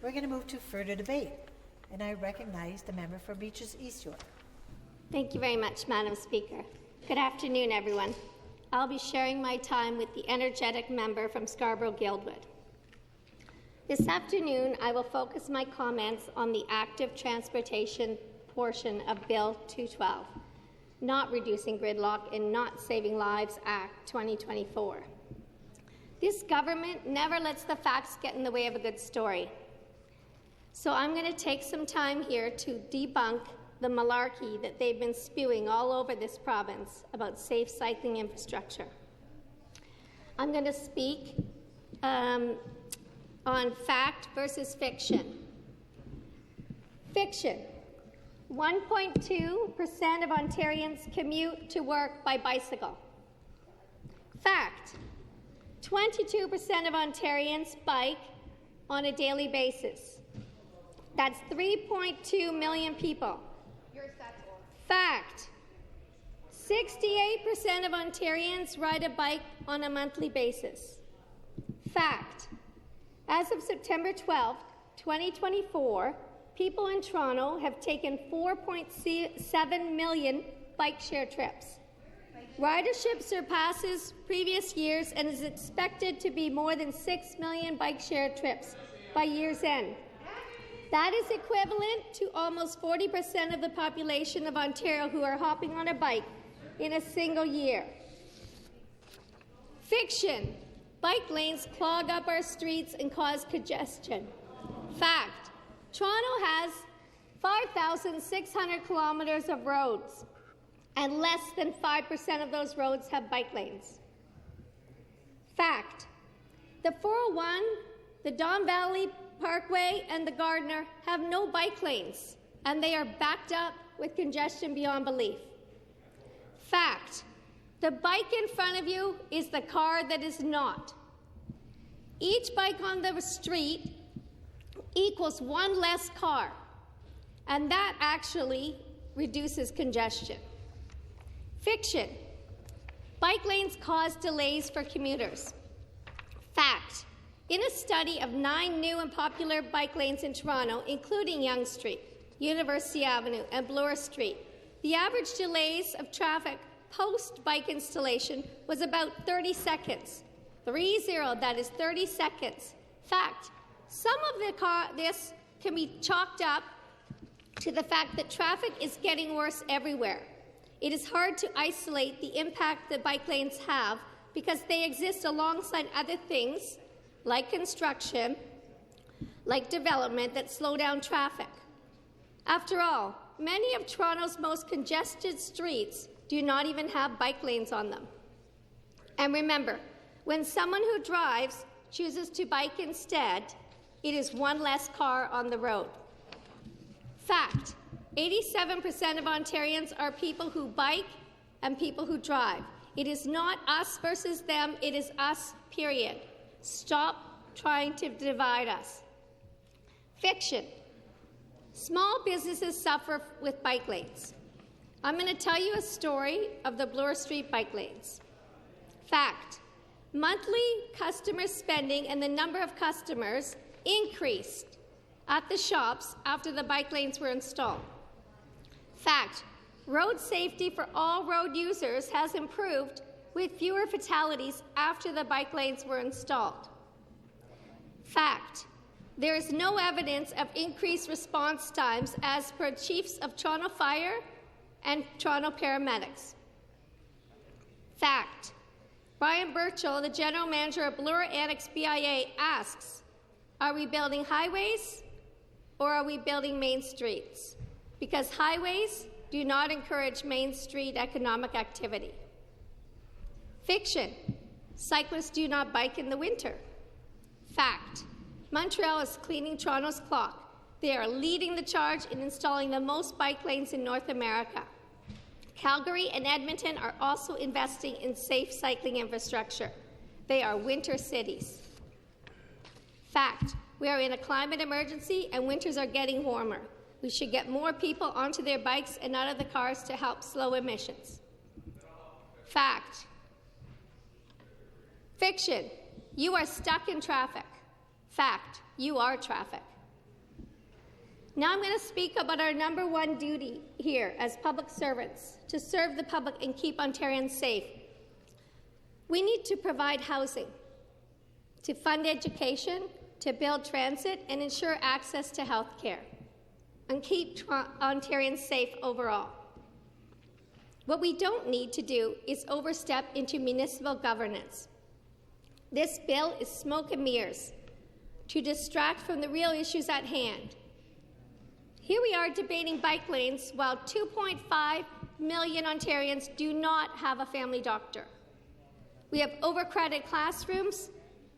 We're going to move to further debate, and I recognize the member for Beaches East York. Thank you very much, Madam Speaker. Good afternoon, everyone. I'll be sharing my time with the energetic member from Scarborough-Guildwood. This afternoon, I will focus my comments on the active transportation portion of Bill 212, Not Reducing Gridlock and Not Saving Lives Act 2024. This government never lets the facts get in the way of a good story. So I'm going to take some time here to debunk the malarkey that they've been spewing all over this province about safe cycling infrastructure. I'm going to speak on fact versus fiction. Fiction. 1.2% of Ontarians commute to work by bicycle. Fact. 22% of Ontarians bike on a daily basis. That's 3.2 million people. Fact. 68% of Ontarians ride a bike on a monthly basis. Fact. As of September 12, 2024, people in Toronto have taken 4.7 million bike share trips. Ridership surpasses previous years and is expected to be more than 6 million bike share trips by year's end. That is equivalent to almost 40% of the population of Ontario who are hopping on a bike in a single year. Fiction. Bike lanes clog up our streets and cause congestion. Fact. Toronto has 5,600 kilometres of roads, and less than 5% of those roads have bike lanes. Fact. The 401, the Don Valley Parkway, and the Gardiner have no bike lanes, and they are backed up with congestion beyond belief. Fact. The bike in front of you is the car that is not. Each bike on the street equals one less car, and that actually reduces congestion. Fiction. Bike lanes cause delays for commuters. Fact. In a study of 9 new and popular bike lanes in Toronto, including Yonge Street, University Avenue, and Bloor Street, the average delays of traffic post-bike installation was about 30 seconds. 30, that is 30 seconds. Fact. Some of this can be chalked up to the fact that traffic is getting worse everywhere. It is hard to isolate the impact that bike lanes have because they exist alongside other things like construction, like development that slow down traffic. After all, many of Toronto's most congested streets do not even have bike lanes on them. And remember, when someone who drives chooses to bike instead, it is one less car on the road. Fact. 87% of Ontarians are people who bike and people who drive. It is not us versus them, it is us, period. Stop trying to divide us. Fiction. Small businesses suffer with bike lanes. I'm going to tell you a story of the Bloor Street bike lanes. Fact. Monthly customer spending and the number of customers increased at the shops after the bike lanes were installed. Fact. Road safety for all road users has improved with fewer fatalities after the bike lanes were installed. Fact. There is no evidence of increased response times as per Chiefs of Toronto Fire and Toronto Paramedics. Fact. Brian Burchell, the General Manager of Bloor Annex BIA, asks, are we building highways or are we building main streets? Because highways do not encourage Main Street economic activity. Fiction. Cyclists do not bike in the winter. Fact. Montreal is cleaning Toronto's clock. They are leading the charge in installing the most bike lanes in North America. Calgary and Edmonton are also investing in safe cycling infrastructure. They are winter cities. Fact. We are in a climate emergency and winters are getting warmer. We should get more people onto their bikes and out of the cars to help slow emissions. Fact. Fiction. You are stuck in traffic. Fact. You are traffic. Now I'm going to speak about our number one duty here as public servants, to serve the public and keep Ontarians safe. We need to provide housing, to fund education, to build transit, and ensure access to health care, and keep Ontarians safe overall. What we don't need to do is overstep into municipal governance. This bill is smoke and mirrors to distract from the real issues at hand. Here we are debating bike lanes while 2.5 million Ontarians do not have a family doctor. We have overcrowded classrooms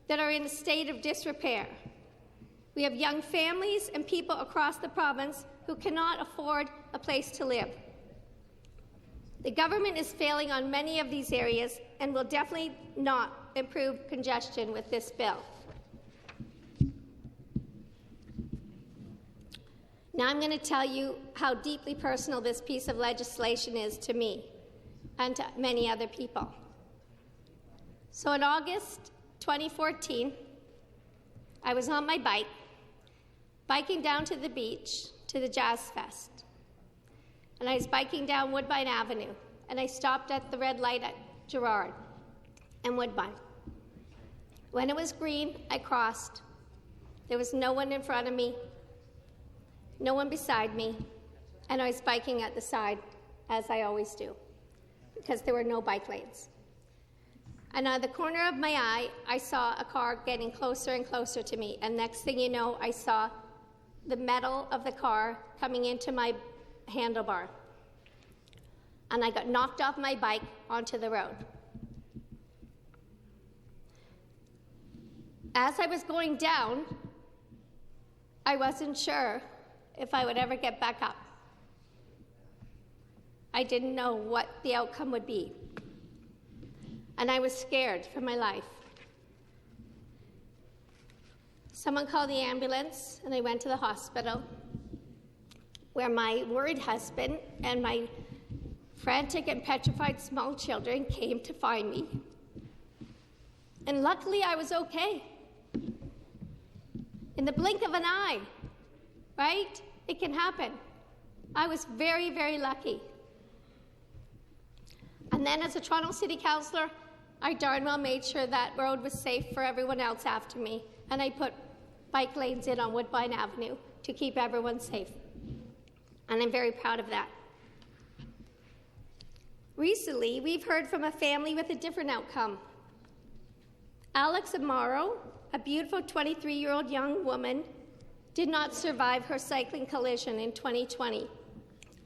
that are in a state of disrepair. We have young families and people across the province who cannot afford a place to live. The government is failing on many of these areas and will definitely not improve congestion with this bill. Now I'm going to tell you how deeply personal this piece of legislation is to me and to many other people. So in August 2014, I was on my bike, biking down to the beach, to the Jazz Fest. And I was biking down Woodbine Avenue, and I stopped at the red light at Gerrard and Woodbine. When it was green, I crossed. There was no one in front of me, no one beside me, and I was biking at the side, as I always do, because there were no bike lanes. And out of the corner of my eye, I saw a car getting closer and closer to me, and next thing you know, I saw the metal of the car coming into my handlebar. And I got knocked off my bike onto the road. As I was going down, I wasn't sure if I would ever get back up. I didn't know what the outcome would be. And I was scared for my life. Someone called the ambulance, and I went to the hospital, where my worried husband and my frantic and petrified small children came to find me. And luckily, I was okay. In the blink of an eye, right? It can happen. I was very, very lucky. And then as a Toronto City Councillor, I darn well made sure that road was safe for everyone else after me, and I put bike lanes in on Woodbine Avenue to keep everyone safe. And I'm very proud of that. Recently, we've heard from a family with a different outcome. Alex Amaro, a beautiful 23-year-old young woman, did not survive her cycling collision in 2020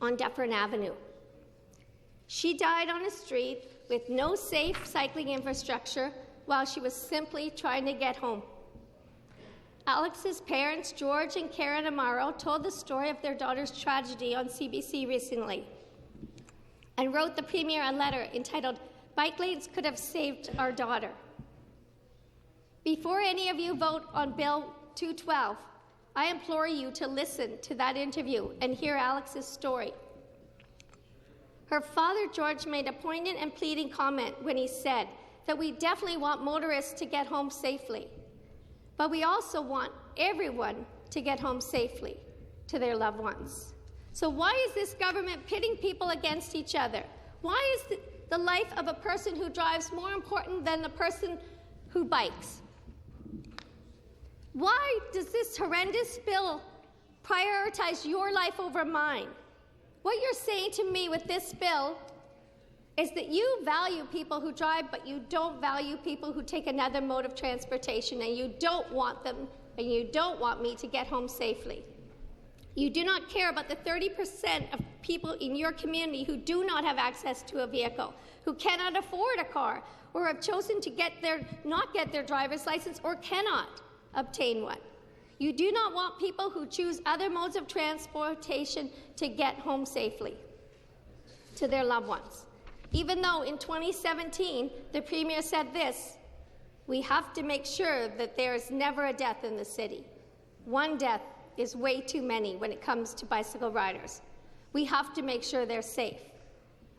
on Dufferin Avenue. She died on a street with no safe cycling infrastructure while she was simply trying to get home. Alex's parents, George and Karen Amaro, told the story of their daughter's tragedy on CBC recently and wrote the Premier a letter entitled, "Bike Lanes Could Have Saved Our Daughter." Before any of you vote on Bill 212, I implore you to listen to that interview and hear Alex's story. Her father, George, made a poignant and pleading comment when he said that we definitely want motorists to get home safely, but we also want everyone to get home safely to their loved ones. So why is this government pitting people against each other? Why is the life of a person who drives more important than the person who bikes? Why does this horrendous bill prioritize your life over mine? What you're saying to me with this bill is that you value people who drive, but you don't value people who take another mode of transportation, and you don't want them, and you don't want me to get home safely. You do not care about the 30% of people in your community who do not have access to a vehicle, who cannot afford a car, or have chosen to not get their driver's license or cannot obtain one. You do not want people who choose other modes of transportation to get home safely to their loved ones. Even though in 2017, the Premier said this, we have to make sure that there is never a death in the city. One death is way too many when it comes to bicycle riders. We have to make sure they're safe.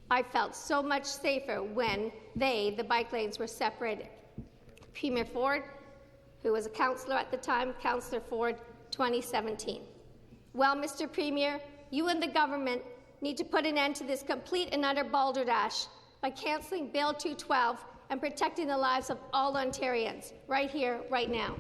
I felt so much safer when the bike lanes, were separated. Premier Ford, who was a councillor at the time, Councillor Ford, 2017. Well, Mr. Premier, you and the government need to put an end to this complete and utter balderdash by cancelling Bill 212 and protecting the lives of all Ontarians, right here, right now.